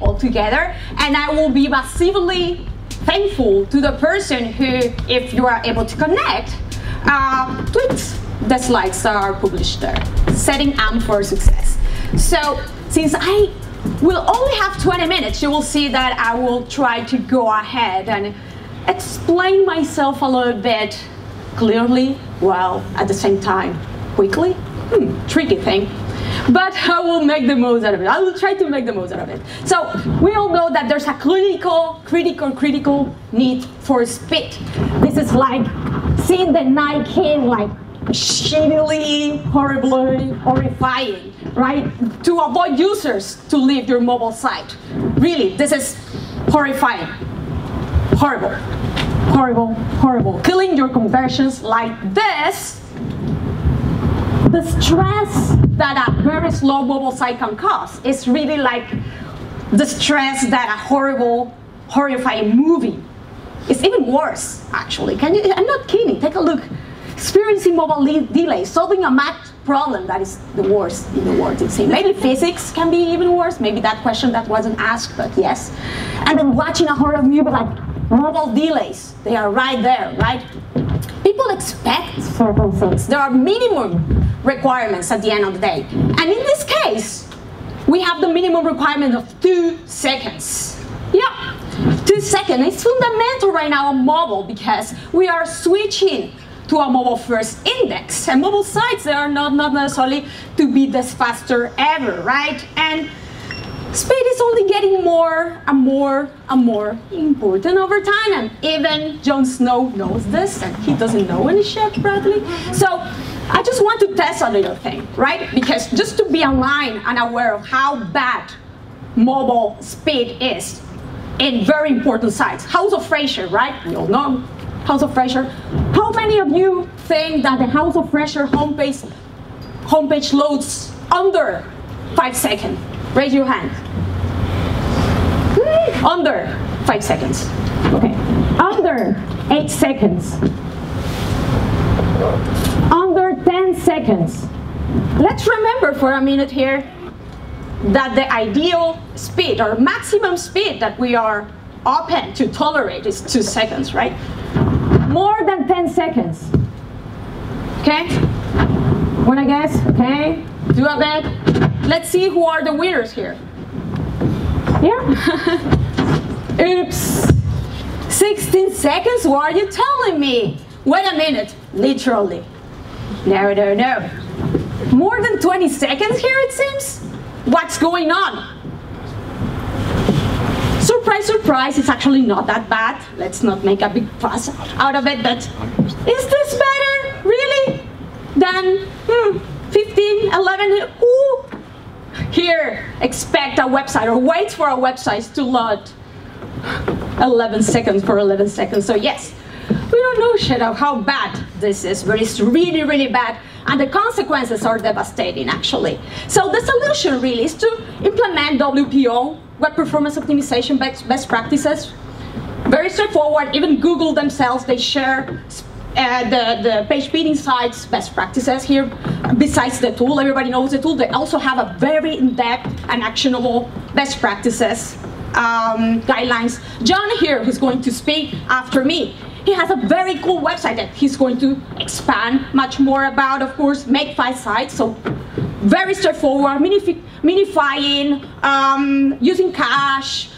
altogether, and I will be massively thankful to the person who, if you are able to connect, tweets the slides that are published there, setting AMP for success. So since I will only have 20 minutes, you will see that I will try to go ahead and explain myself a little bit clearly, while at the same time quickly. Tricky thing. But I will make the most out of it. I will try to make the most out of it. So we all know that there's a critical need for speed. This is like seeing the Nike like shittily, horribly, horrifying, right? To avoid users to leave your mobile site. Really, this is horrifying. Horrible, horrible, horrible. Killing your conversions like this. The stress that a very slow mobile site can cause is really like the stress that a horrible, horrifying movie. It's even worse, actually. I'm not kidding. Take a look. Experiencing mobile delays, solving a math problem that is the worst in the world, it seems. Maybe physics can be even worse. Maybe that question that wasn't asked, but yes. And then watching a horror movie like mobile delays. They are right there, right? People expect certain things. There are minimum requirements at the end of the day. And in this case, we have the minimum requirement of 2 seconds. Yeah, 2 seconds. It's fundamental right now on mobile because we are switching to a mobile-first index. And mobile sites, they are not necessarily to be this faster ever, right? And speed is only getting more and more and more important over time. And even Jon Snow knows this, and he doesn't know any shit, probably. So I just want to test a little thing, right? Because just to be aligned and aware of how bad mobile speed is in very important sites. House of Fraser, right? We all know House of Fraser. How many of you think that the House of Fraser homepage loads under 5 seconds? Raise your hand. Under 5 seconds. Okay. Under 8 seconds. Under 10 seconds. Let's remember for a minute here that the ideal speed or maximum speed that we are open to tolerate is 2 seconds, right? More than 10 seconds. Okay? Wanna guess? Okay? Do a bet. Let's see who are the winners here. Yeah? Oops. 16 seconds? What are you telling me? Wait a minute. Literally. No, no, no. More than 20 seconds here, it seems? What's going on? Surprise, surprise, it's actually not that bad. Let's not make a big fuss out of it, but is this better, really, than 15, 11? Ooh. Here, expect a website or wait for a website to load 11 seconds for 11 seconds. So yes, we don't know shit of how bad this is, but it's really, really bad. And the consequences are devastating, actually. So the solution really is to implement WPO, Web Performance Optimization best practices. Very straightforward. Even Google themselves, they share the page speeding sites best practices here. Besides the tool, everybody knows the tool. They also have a very in-depth and actionable best practices guidelines. John here, who's going to speak after me, he has a very cool website that he's going to expand much more about, of course, Makefile sites. So very straightforward, minifying, using cache,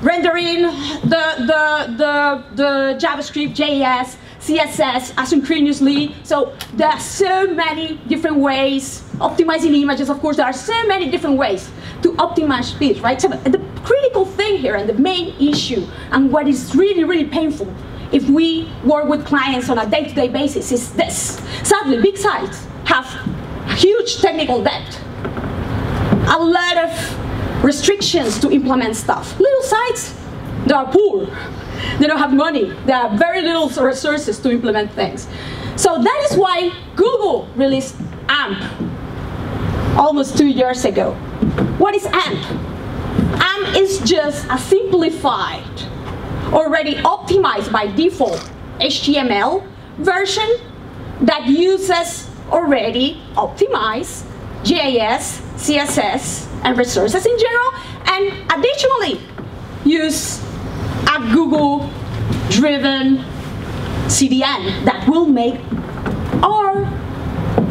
rendering the JavaScript, JS, CSS asynchronously. So there are so many different ways. Optimizing images, of course, there are so many different ways to optimize speed, right? So the critical thing here and the main issue and what is really, really painful if we work with clients on a day-to-day basis is this. Sadly, big sites have huge technical debt, a lot of restrictions to implement stuff. Little sites, they are poor. They don't have money. There are very little resources to implement things. So that is why Google released AMP almost 2 years ago. What is AMP? AMP is just a simplified, already optimized by default HTML version that uses already optimized JS, CSS, and resources in general, and then additionally use a Google-driven CDN that will make our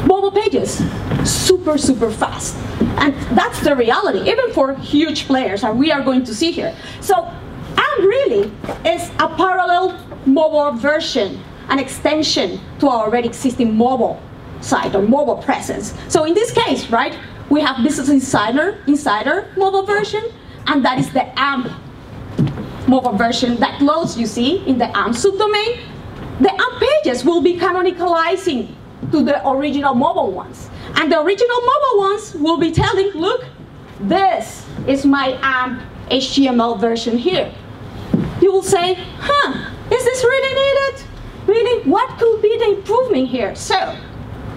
mobile pages super, super fast. And that's the reality, even for huge players, and we are going to see here. So AMP really is a parallel mobile version, an extension to our already existing mobile site or mobile presence. So in this case, right, we have Business Insider mobile version, and that is the AMP mobile version that loads, you see, in the AMP subdomain. The AMP pages will be canonicalizing to the original mobile ones. And the original mobile ones will be telling, look, this is my AMP HTML version here. You will say, huh, is this really needed? Really, what could be the improvement here? So,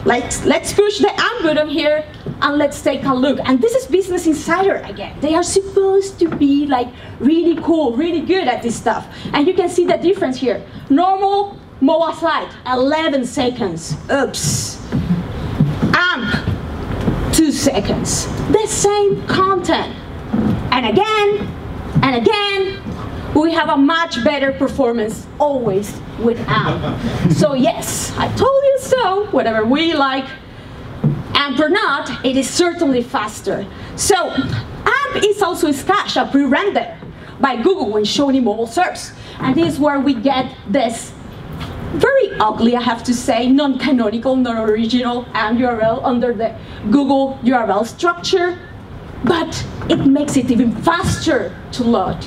let's push the AMP button here and let's take a look. And this is Business Insider again. They are supposed to be like really cool, really good at this stuff. And you can see the difference here. Normal mobile site, 11 seconds. Oops. AMP, 2 seconds. The same content. And again, we have a much better performance always with AMP. So yes, I told you so, whatever we like, AMP or not, it is certainly faster. So AMP is also cached, a pre-render by Google when shown in mobile search. And this is where we get this very ugly, I have to say, non-canonical, non-original AMP URL under the Google URL structure, but it makes it even faster to load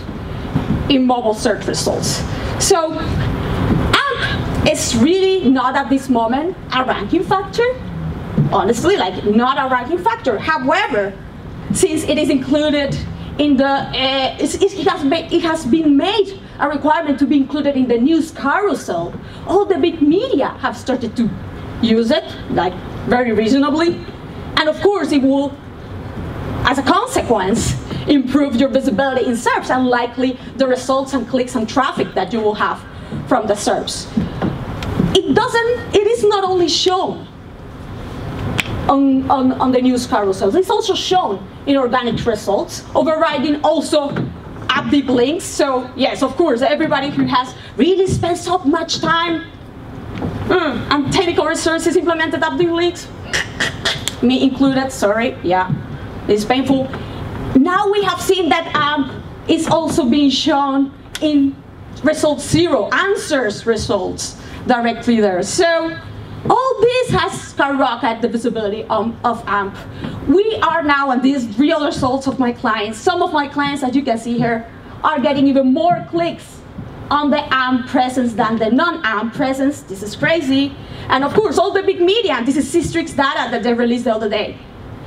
in mobile search results. So AMP is really not at this moment a ranking factor. Honestly, like not a ranking factor. However, since it is included in the, it has been made a requirement to be included in the news carousel, all the big media have started to use it, like very reasonably. And of course, it will, as a consequence, improve your visibility in search and likely the results and clicks and traffic that you will have from the search. It is not only shown on the news carousels, it's also shown in organic results, overriding also up deep links. So yes, of course, everybody who has really spent so much time and technical resources implemented up deep links, me included, sorry, yeah, it's painful. Now we have seen that AMP is also being shown in result 0, answers results directly there. So all this has skyrocketed the visibility of AMP. We are now, and these real results of my clients, some of my clients, as you can see here, are getting even more clicks on the AMP presence than the non-AMP presence. This is crazy. And of course, all the big media, and this is Systrix data that they released the other day.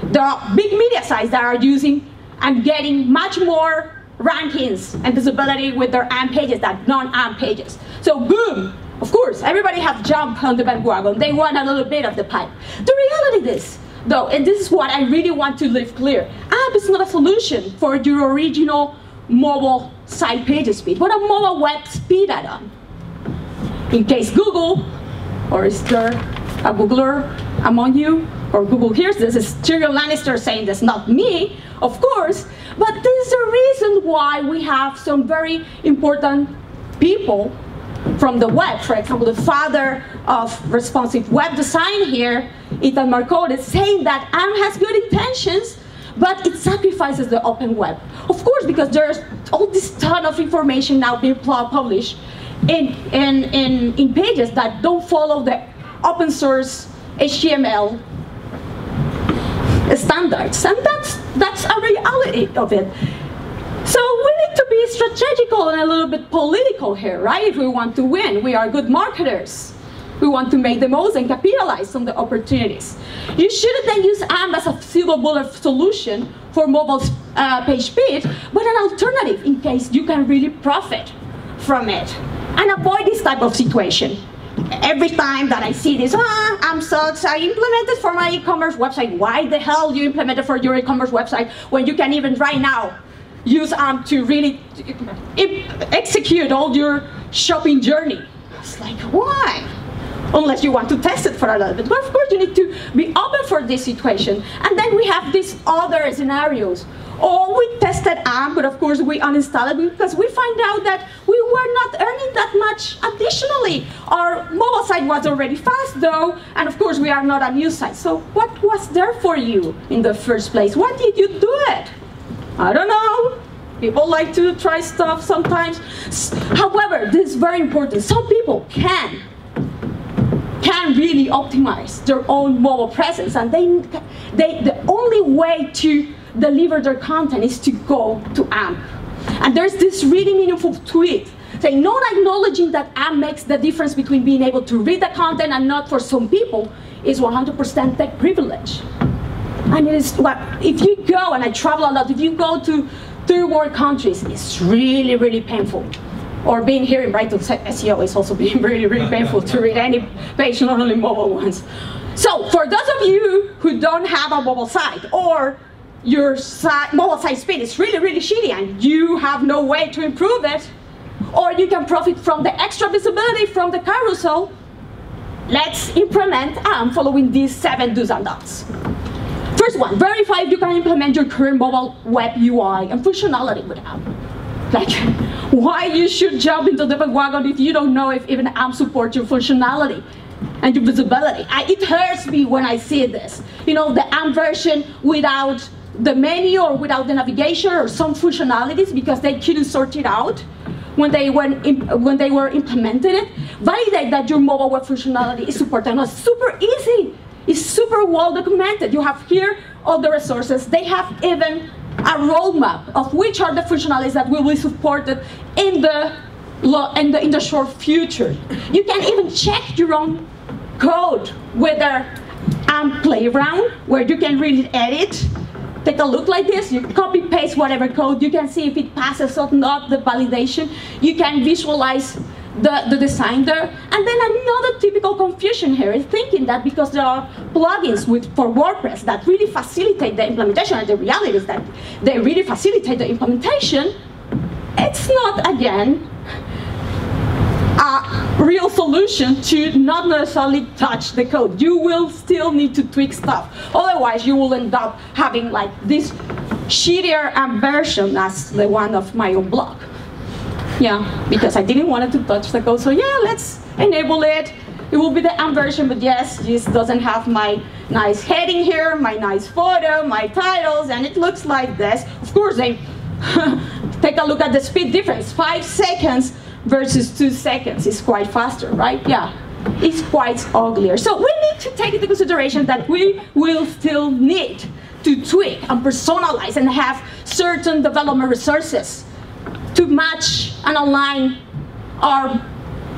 There are big media sites that are using and getting much more rankings and visibility with their AMP pages than non-AMP pages. So boom, of course, everybody have jumped on the bandwagon. They want a little bit of the pie. The reality is, though, and this is what I really want to leave clear, AMP is not a solution for your original mobile site page speed, but a mobile web speed add-on. In case Google, or is there a Googler among you, or Google hears this, is Tyrion Lannister saying this, not me, of course, but this is the reason why we have some very important people from the web. For example, the father of responsive web design here, Ethan Marcotte, is saying that AMP has good intentions, but it sacrifices the open web. Of course, because there's all this ton of information now being published in pages that don't follow the open source HTML standards, and that's a reality of it. So we need to be strategical and a little bit political here, right? If we want to win, we are good marketers. We want to make the most and capitalize on the opportunities. You shouldn't then use AMP as a silver bullet solution for mobile page speed, but an alternative in case you can really profit from it. And avoid this type of situation. Every time that I see this, AMP sucks, I implemented for my e-commerce website. Why the hell you implemented for your e-commerce website when you can even right now use AMP to really execute all your shopping journey? It's like, why? Unless you want to test it for a little bit. But of course you need to be open for this situation. And then we have these other scenarios. Oh, we tested AMP AMP, but of course we uninstalled it because we find out that we were not earning that much additionally. Our mobile site was already fast though, and of course we are not a news site. So what was there for you in the first place? Why did you do it? I don't know. People like to try stuff sometimes. However, this is very important. Some people can really optimize their own mobile presence, and the only way to deliver their content is to go to AMP. And there's this really meaningful tweet saying, not acknowledging that AMP makes the difference between being able to read the content and not for some people is 100% tech privilege. And it is what, if you go, and I travel a lot, if you go to third world countries, it's really, really painful. Or being here in Brighton SEO is also being really, really painful to read any page, not only mobile ones. So for those of you who don't have a mobile site, or your mobile site speed is really, really shitty and you have no way to improve it, or you can profit from the extra visibility from the carousel, let's implement AMP following these 7 do's and don'ts. First one, verify if you can implement your current mobile web UI and functionality with AMP. Like, why you should jump into the wagon if you don't know if even AMP supports your functionality and your visibility. It hurts me when I see this. You know, the AMP version without the menu or without the navigation or some functionalities because they couldn't sort it out when they were implemented it. Validate that your mobile web functionality is supported. And it's super easy. It's super well documented. You have here all the resources. They have even a roadmap of which are the functionalities that will be supported in the short future. You can even check your own code with their AMP playground, where you can really edit. Take a look like this. You copy paste whatever code. You can see if it passes or not the validation. You can visualize the design there. And then another typical confusion here is thinking that because there are plugins for WordPress that really facilitate the implementation, and the reality is that they really facilitate the implementation, it's not, again, a real solution to not necessarily touch the code. You will still need to tweak stuff. Otherwise, you will end up having like this shittier AMP version as the one of my own blog. Yeah, because I didn't want it to touch the code, so yeah, let's enable it. It will be the AMP version, but yes, this doesn't have my nice heading here, my nice photo, my titles, and it looks like this. Of course, they take a look at the speed difference. 5 seconds versus 2 seconds is quite faster, right? Yeah, it's quite uglier. So we need to take into consideration that we will still need to tweak and personalize and have certain development resources to match and align our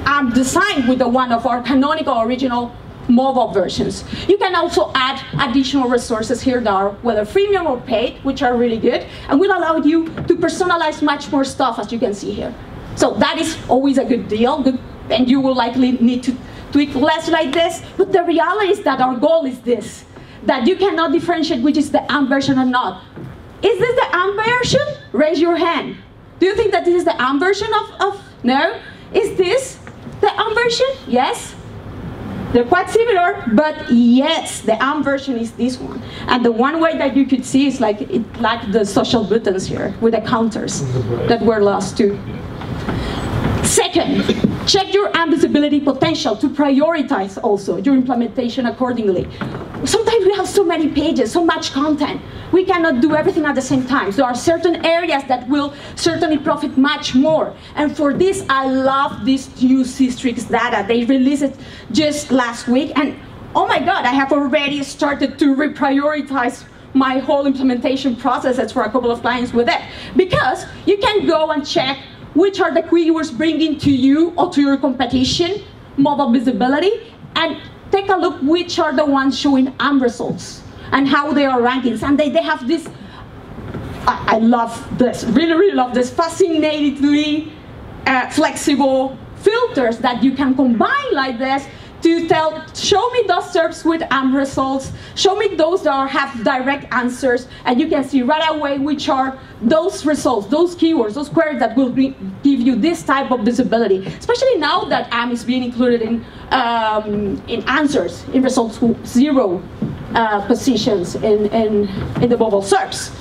AMP design with the one of our canonical original mobile versions. You can also add additional resources here that are whether freemium or paid, which are really good, and will allow you to personalize much more stuff, as you can see here. So that is always a good deal, and you will likely need to tweak less like this, but the reality is that our goal is this, that you cannot differentiate which is the AMP version or not. Is this the AMP version? Raise your hand. Do you think that this is the AMP version of no? Is this the AMP version? Yes. They're quite similar, but yes, the AMP version is this one. And the one way that you could see is like it lacked the social buttons here with the counters that were lost too. Second, check your AMP visibility potential to prioritize also your implementation accordingly. Sometimes we have so many pages, so much content. We cannot do everything at the same time. So there are certain areas that will certainly profit much more. And for this, I love this new Systrix data. They released it just last week. And oh my God, I have already started to reprioritize my whole implementation processes for a couple of clients with it. Because you can go and check which are the keywords bringing to you or to your competition mobile visibility, and take a look which are the ones showing AMP results and how they are rankings. And they have this, I love this, really, really love this, fascinatingly flexible filters that you can combine like this to show me those SERPs with AMP results, show me those that have direct answers, and you can see right away which are those results, those keywords, those queries that will give you this type of visibility, especially now that AMP is being included in answers, in results 0 positions in the mobile SERPs.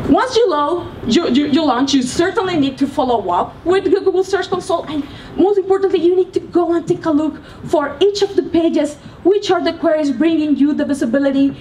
Once you launch, you certainly need to follow up with Google Search Console, and most importantly, you need to go and take a look for each of the pages, which are the queries bringing you the visibility,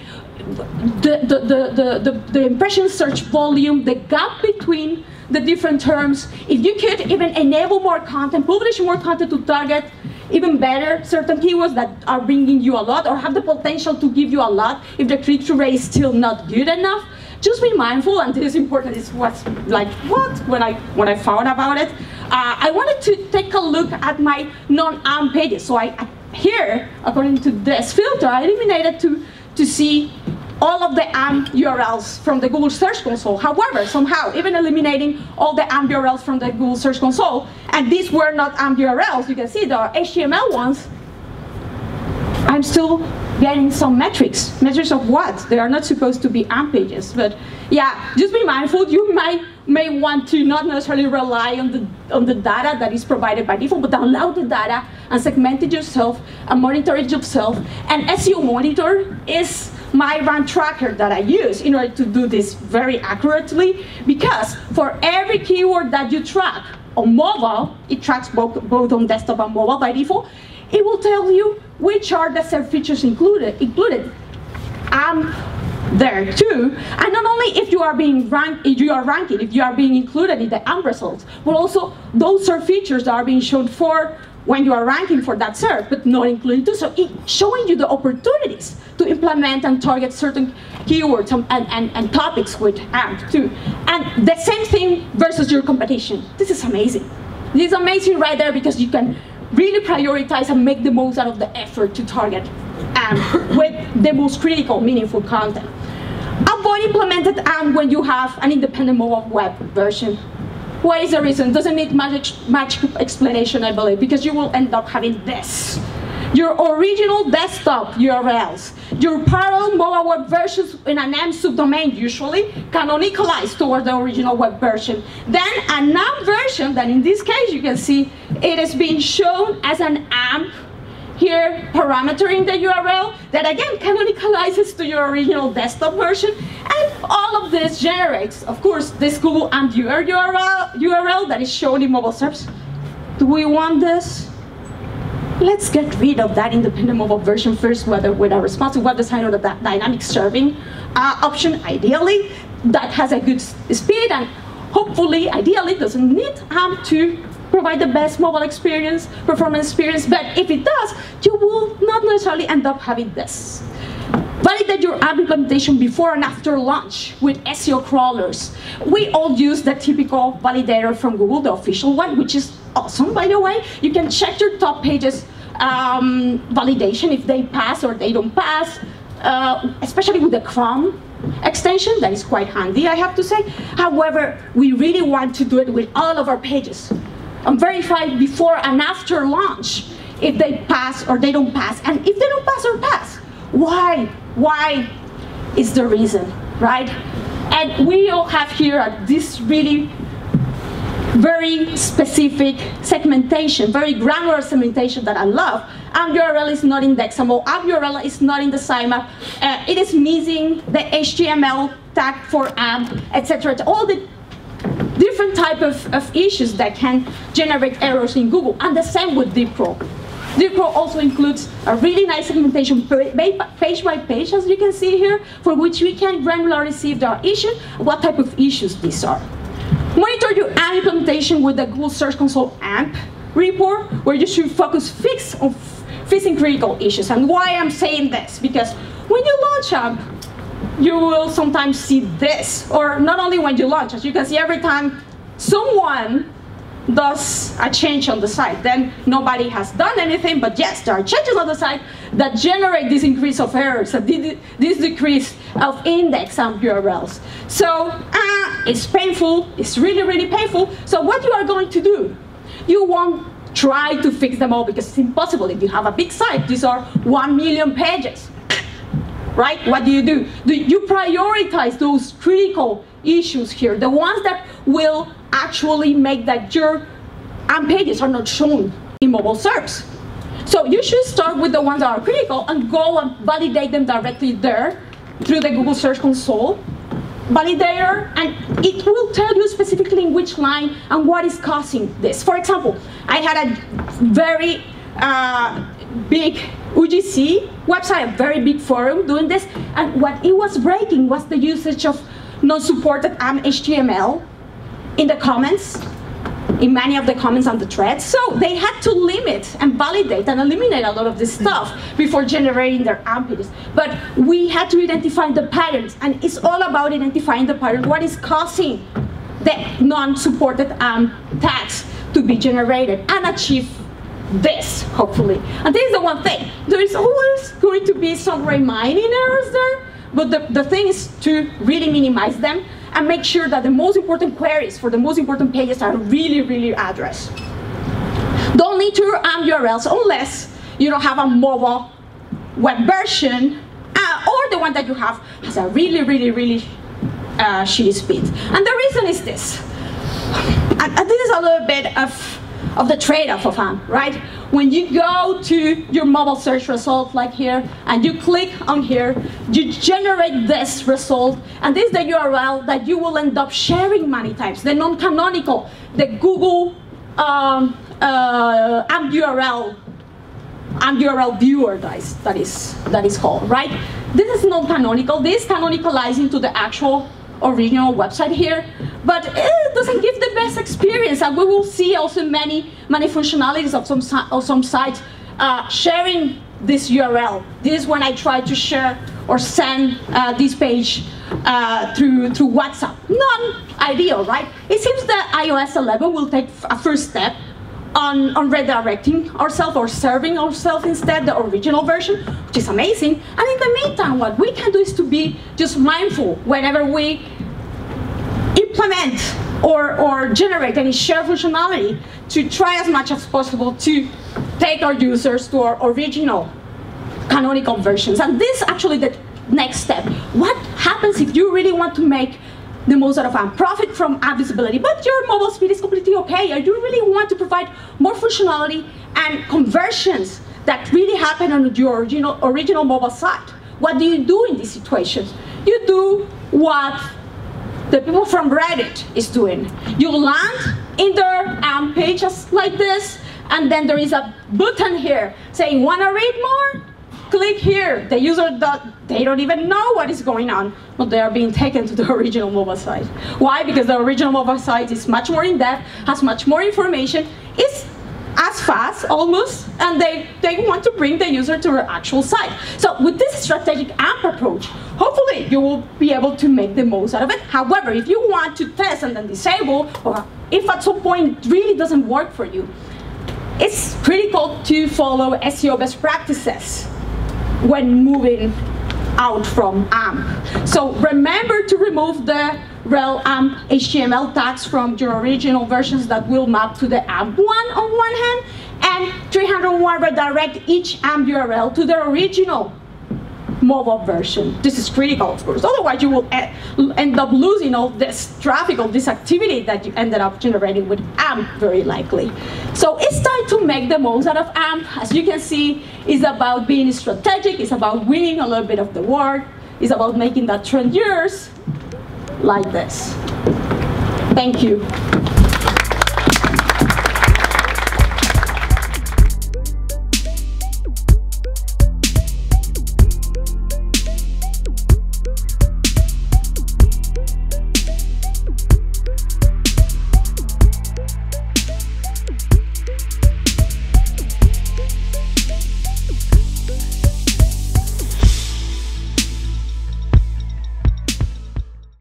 the impression search volume, the gap between the different terms. If you could even enable more content, publish more content to target even better certain keywords that are bringing you a lot or have the potential to give you a lot if the click-through rate is still not good enough, just be mindful, and this is important. It's what's like when I found about it. I wanted to take a look at my non-AMP pages. So here, according to this filter, I eliminated to see all of the AMP URLs from the Google Search Console. However, somehow, even eliminating all the AMP URLs from the Google Search Console, and these were not AMP URLs, you can see the HTML ones, I'm still getting some metrics. Metrics of what? They are not supposed to be AMP pages. But yeah, just be mindful. You may want to not necessarily rely on the data that is provided by default, but download the data and segment it yourself and monitor it yourself. And SEO Monitor is my rank tracker that I use in order to do this very accurately, because for every keyword that you track on mobile, it tracks both on desktop and mobile by default, it will tell you which are the SERP features included. There too, and not only if you are being ranked, if you are being included in the AMP results, but also those SERP features that are being shown for when you are ranking for that SERP, but not included too. So it's showing you the opportunities to implement and target certain keywords and topics with AMP too. And the same thing versus your competition. This is amazing. This is amazing right there, because you can really prioritize and make the most out of the effort to target AMP with the most critical, meaningful content. Avoid implemented AMP when you have an independent mobile web version. What is the reason? Doesn't need much explanation, I believe, because you will end up having this. Your original desktop URLs, your parallel mobile web versions in an AMP subdomain usually canonicalize toward the original web version. Then an AMP version, that in this case you can see it is being shown as an AMP here parameter in the URL that again canonicalizes to your original desktop version, and all of this generates, of course, this Google AMP URL that is shown in mobile SERPs. Do we want this? Let's get rid of that independent mobile version first, whether with a responsive web design or the dynamic serving option, ideally, that has a good speed and hopefully, ideally, doesn't need AMP to provide the best mobile experience, performance experience, but if it does, you will not necessarily end up having this. Validate your AMP implementation before and after launch with SEO crawlers. We all use the typical validator from Google, the official one, which is awesome, by the way. You can check your top pages validation if they pass or they don't pass, especially with the Chrome extension. That is quite handy, I have to say. However, we really want to do it with all of our pages and verify before and after launch if they pass or they don't pass. And if they don't pass or pass, why? Why is the reason, right? And we all have here this really very specific segmentation, very granular segmentation that I love. AMP URL is not indexable. AMP URL is not in the sitemap. It is missing the HTML tag for AMP, etc. All the different type of issues that can generate errors in Google. And the same with DeepCrawl. DeepCrawl also includes a really nice segmentation page by page, as you can see here, for which we can granularly see if there are issues, what type of issues these are. Monitor your AMP implementation with the Google Search Console AMP report, where you should fix on fixing critical issues. And why I'm saying this? Because when you launch AMP, you will sometimes see this, or not only when you launch, as you can see every time someone does a change on the site, then nobody has done anything, but yes, there are changes on the site that generate this increase of errors, this decrease of index AMP URLs. So it's painful, it's really, really painful. So what you are going to do, you won't try to fix them all because it's impossible. If you have a big site, these are 1 million pages, right? What do? You prioritize those critical issues here, the ones that will actually make that your AMP pages are not shown in mobile SERPs. So you should start with the ones that are critical and go and validate them directly there through the Google Search Console. validator, and it will tell you specifically in which line and what is causing this. For example, I had a very big UGC website, a very big forum doing this, and what it was breaking was the usage of non-supported HTML in the comments, in many of the comments on the threads. So they had to limit and validate and eliminate a lot of this stuff before generating their AMP pages. But we had to identify the patterns, and it's all about identifying the pattern, what is causing the non-supported AMP tags to be generated and achieve this, hopefully. And this is the one thing. There is always going to be some remaining errors there, but the thing is to really minimize them and make sure that the most important queries for the most important pages are really, really addressed. Don't need to AMP URLs unless you don't have a mobile web version, or the one that you have has a really, really, really shitty speed. And the reason is this. And this is a little bit of the trade-off of AMP, right? When you go to your mobile search result, like here, and you click on here, you generate this result, and this is the URL that you will end up sharing many times, the non-canonical, the Google AMP URL viewer that is called, right? This is non-canonical. This is canonicalizing to the actual original website here, but it doesn't give the best experience, and we will see also many functionalities of some sites sharing this URL. This is when I try to share or send this page through WhatsApp. Non-ideal, right? It seems that iOS 11 will take a first step on redirecting ourselves or serving ourselves instead the original version, which is amazing. And in the meantime, what we can do is to be just mindful whenever we implement or generate any shared functionality, to try as much as possible to take our users to our original canonical versions. And this is actually the next step. What happens if you really want to make the most out of AMP, profit from AMP visibility, but your mobile speed is completely okay, or you really want to provide more functionality and conversions that really happen on your original mobile site? What do you do in these situations? You do what the people from Reddit is doing. You land in their AMP pages like this, and then there is a button here saying, wanna read more? Click here. The user, they don't even know what is going on, but they are being taken to the original mobile site. Why? Because the original mobile site is much more in-depth, has much more information, is as fast almost, and they want to bring the user to their actual site. So with this strategic AMP approach, hopefully you will be able to make the most out of it. However, if you want to test and then disable, or if at some point it really doesn't work for you, it's critical to follow SEO best practices when moving out from AMP. So remember to remove the rel AMP HTML tags from your original versions that will map to the AMP one on one hand, and 301 redirect each AMP URL to the original mobile version. This is critical, of course. Otherwise, you will end up losing all this traffic, all this activity that you ended up generating with AMP, very likely. So it's time to make the most out of AMP. As you can see, it's about being strategic. It's about winning a little bit of the war. It's about making that trend yours, like this. Thank you.